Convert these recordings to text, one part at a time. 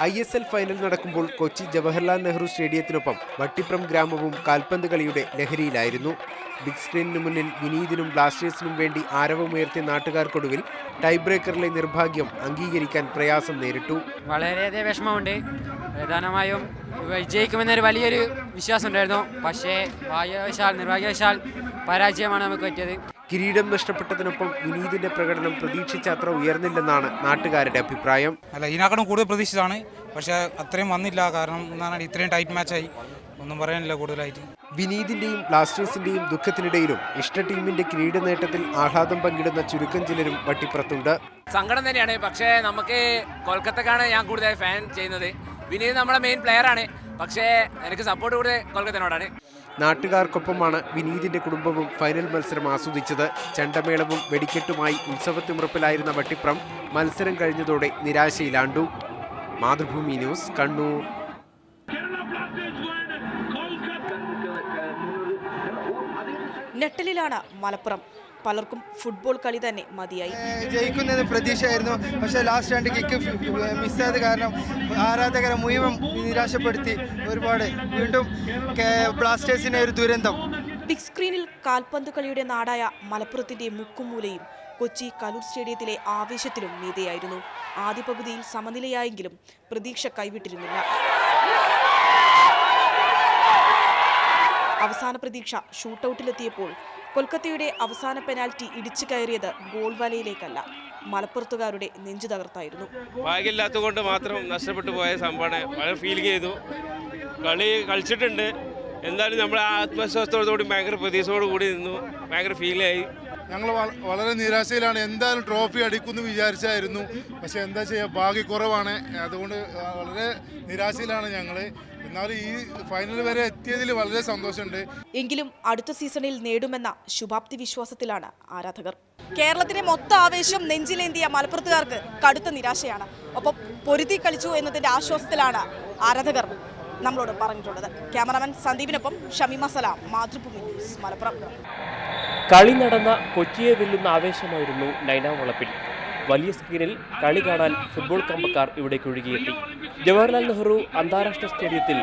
ISL final നടക്കുമ്പോൾ കൊച്ചി ജവഹർലാൽ നെഹ്റു സ്റ്റേഡിയത്തിനൊപ്പം വട്ടിപ്രം ഗ്രാമവും കാൽപന്ത് കളിയുടെ ലഹരിയിലായിരുന്നു. ബിഗ് സ്ക്രീനിന് മുന്നിൽ വിനീതിനും ബ്ലാസ്റ്റേഴ്സിനും വേണ്ടി ആരവമുയർത്തിയ നാട്ടുകാർക്കൊടുവിൽ ടൈ ബ്രേക്കറിലെ നിർഭാഗ്യം അംഗീകരിക്കാൻ പ്രയാസം നേരിട്ടു. വളരെയധികം വിഷമമുണ്ട്. പ്രധാനമായും വിജയിക്കുമെന്നൊരു വലിയൊരു വിശ്വാസം ഉണ്ടായിരുന്നു. പക്ഷേ നിർഭാഗ്യവശാൽ പരാജയമാണ് നമുക്ക് പറ്റിയത്. കിരീടം നഷ്ടപ്പെട്ടതിനൊപ്പം വിനീതിന്റെ പ്രകടനം പ്രതീക്ഷിച്ച അത്ര ഉയർന്നില്ലെന്നാണ് നാട്ടുകാരുടെ അഭിപ്രായം. ഇതിനേക്കാളും കൂടുതൽ പ്രതീക്ഷിച്ചതാണ്, പക്ഷേ അത്രയും വന്നില്ല. കാരണം എന്താണ്, ഇത്രയും ടൈറ്റ് മാച്ചായി, ഒന്നും പറയാനില്ല കൂടുതലായിട്ട്. വിനീതിന്റെയും ബ്ലാസ്റ്റേഴ്സിന്റെയും ദുഃഖത്തിനിടയിലും ഇഷ്ട ടീമിന്റെ കിരീട നേട്ടത്തിൽ ആഹ്ലാദം പങ്കിടുന്ന ചുരുക്കം ചിലരും വട്ടിപ്പുറത്തുണ്ട്. സങ്കടം തന്നെയാണ്. പക്ഷേ നമുക്ക് കൊൽക്കത്തക്കാണ് ഞാൻ കൂടുതൽ ഫാൻ ചെയ്യുന്നത്. വിനീത് നമ്മളെ മെയിൻ പ്ലെയർ ആണ്. പക്ഷേ എനിക്ക് സപ്പോർട്ട് കൂടുതൽ കൊൽക്കത്തനോടാണ്. നാട്ടുകാർക്കൊപ്പമാണ് വിനീതിന്റെ കുടുംബവും ഫൈനൽ മത്സരം ആസ്വദിച്ചത്. ചെണ്ടമേളവും വെടിക്കെട്ടുമായി ഉത്സവത്തിമുറപ്പിലായിരുന്ന വട്ടിപ്രം മത്സരം കഴിഞ്ഞതോടെ നിരാശയിലാണ്ടു. മാതൃഭൂമി ന്യൂസ്, കണ്ണൂർ. നെട്ടലിലാണ് മലപ്പുറം. പലർക്കും ഫുട്ബോൾ കളി തന്നെ മതിയായി. ജയിക്കുന്നത് പ്രതീക്ഷയായിരുന്നു, പക്ഷേ ലാസ്റ്റ് 2 കിക്ക് മിസ്സായത് കാരണം ആരാധകരെ മുഴുവൻ നിരാശപ്പെടുത്തി. ഒരുപാട് വീണ്ടും ബ്ലാസ്റ്റേഴ്സിനെ ഒരു ദുരന്തം. ബിഗ് സ്ക്രീനിൽ കാൽപന്ത് കളിയുടെ നാടായ മലപ്പുറത്തിന്റെ മുക്കുമൂലയും കൊച്ചി കലൂർ സ്റ്റേഡിയത്തിലെ ആവേശത്തിലും മീതെയായിരുന്നു. ആദ്യ പകുതിയിൽ സമനിലയായെങ്കിലും പ്രതീക്ഷ കൈവിട്ടിരുന്നില്ല. അവസാന പ്രതീക്ഷ ഷൂട്ടൌട്ടിലെത്തിയപ്പോൾ കൊൽക്കത്തയുടെ അവസാന പെനാൽറ്റി ഇടിച്ചു കയറിയത് ഗോൾ വലയിലേക്കല്ല, മലപ്പുറത്തുകാരുടെ നെഞ്ചു തകർത്തായിരുന്നു. ഭാഗ്യമില്ലാത്തതുകൊണ്ട് മാത്രം നഷ്ടപ്പെട്ടു പോയ സംഭവമാണ്. വളരെ ഫീലിംഗ് ചെയ്തു. കളി കളിച്ചിട്ടുണ്ട്. എന്തായാലും നമ്മൾ ആത്മവിശ്വാസത്തോടുകൂടി ഭയങ്കര പ്രതീക്ഷയോടു കൂടി നിന്നു. ഭയങ്കര ഫീലായി. ഞങ്ങൾ വളരെ നിരാശയിലാണ്. എന്തായാലും ട്രോഫി അടിക്കുമെന്ന് വിചാരിച്ചായിരുന്നു, പക്ഷെ എന്താ ചെയ്യുക, ഭാഗ്യക്കുറവാണ്. അതുകൊണ്ട് വളരെ നിരാശയിലാണ് ഞങ്ങൾ. എന്നാലും ഈ ഫൈനൽ വരെ എത്തിയതിൽ വളരെ സന്തോഷമുണ്ട്. എങ്കിലും അടുത്ത സീസണിൽ നേടുമെന്ന ശുഭാപ്തി വിശ്വാസത്തിലാണ് ആരാധകർ. കേരളത്തിലെ മൊത്തം ആവേശം നെഞ്ചിലേന്തിയ മലപ്പുറത്തുകാർക്ക് കടുത്ത നിരാശയാണ്. ഒപ്പം പൊരുതി കളിച്ചു എന്നതിന്റെ ആശ്വാസത്തിലാണ് ആരാധകർ നമ്മളോട് പറഞ്ഞിട്ടുള്ളത്. ക്യാമറാമാൻ സന്ദീപിനൊപ്പം ഷമീമ സലാം, മാതൃഭൂമി ന്യൂസ്, മലപ്പുറം. കളി നടന്ന കൊച്ചിയെ വെല്ലുന്ന ആവേശമായിരുന്നു നൈനാം വളപ്പിൽ. വലിയ സ്ക്രീനിൽ കളി കാണാൻ ഫുട്ബോൾ കമ്പക്കാർ ഇവിടേക്ക് ഒഴുകിയെത്തി. ജവഹർലാൽ നെഹ്റു അന്താരാഷ്ട്ര സ്റ്റേഡിയത്തിൽ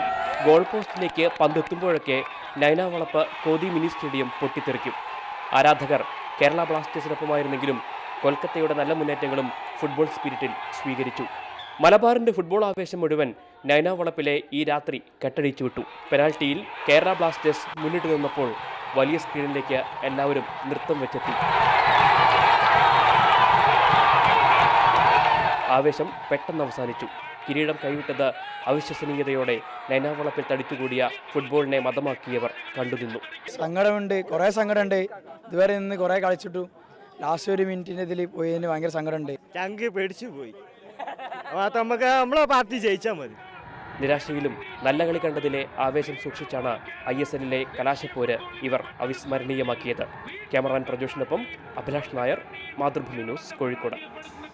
ഗോൾ പോസ്റ്റിലേക്ക് പന്തെത്തുമ്പോഴൊക്കെ നൈനാം വളപ്പ് കോതി മിനി സ്റ്റേഡിയം പൊട്ടിത്തെറിക്കും. ആരാധകർ കേരള ബ്ലാസ്റ്റേഴ്സിനൊപ്പമായിരുന്നെങ്കിലും കൊൽക്കത്തയുടെ നല്ല മുന്നേറ്റങ്ങളും ഫുട്ബോൾ സ്പിരിറ്റിൽ സ്വീകരിച്ചു. മലബാറിന്റെ ഫുട്ബോൾ ആവേശം മുഴുവൻ നൈനാം വളപ്പിലെ ഈ രാത്രി കെട്ടടിച്ചു വിട്ടു. പെനാൽറ്റിയിൽ കേരള ബ്ലാസ്റ്റേഴ്സ് മുന്നിട്ട് നിന്നപ്പോൾ വലിയ സ്ക്രീനിലേക്ക് എല്ലാവരും നൃത്തം വെച്ചെത്തി. ആവേശം പെട്ടെന്ന് അവസാനിച്ചു. കിരീടം കൈവിട്ടത് അവിശ്വസനീയതയോടെ നൈനാം വളപ്പിൽ തടിച്ചുകൂടിയ ഫുട്ബോളിനെ മതമാക്കിയവർ കണ്ടുനിന്നു. സങ്കടമുണ്ട്, കുറേ സങ്കടമുണ്ട്. ഇതുവരെ നിന്ന് കുറേ കളിച്ചിട്ടു. ലാസ്റ്റ് 1 മിനിറ്റിൻ്റെ ഇതിൽ പോയതിന് ഭയങ്കര സങ്കടമുണ്ട്. ഞങ്ങൾക്ക് പേടിച്ചു പോയി. നമുക്ക് നമ്മളെ പാർട്ടി ജയിച്ചാൽ മതി. നിരാശയിലും നല്ല കളി കണ്ടതിലെ ആവേശം സൂക്ഷിച്ചാണ് ISLിലെ കലാശപ്പോര് ഇവർ അവിസ്മരണീയമാക്കിയത്. ക്യാമറാമാൻ പ്രജോഷിനൊപ്പം അഭിലാഷ് നായർ, മാതൃഭൂമി ന്യൂസ്, കോഴിക്കോട്.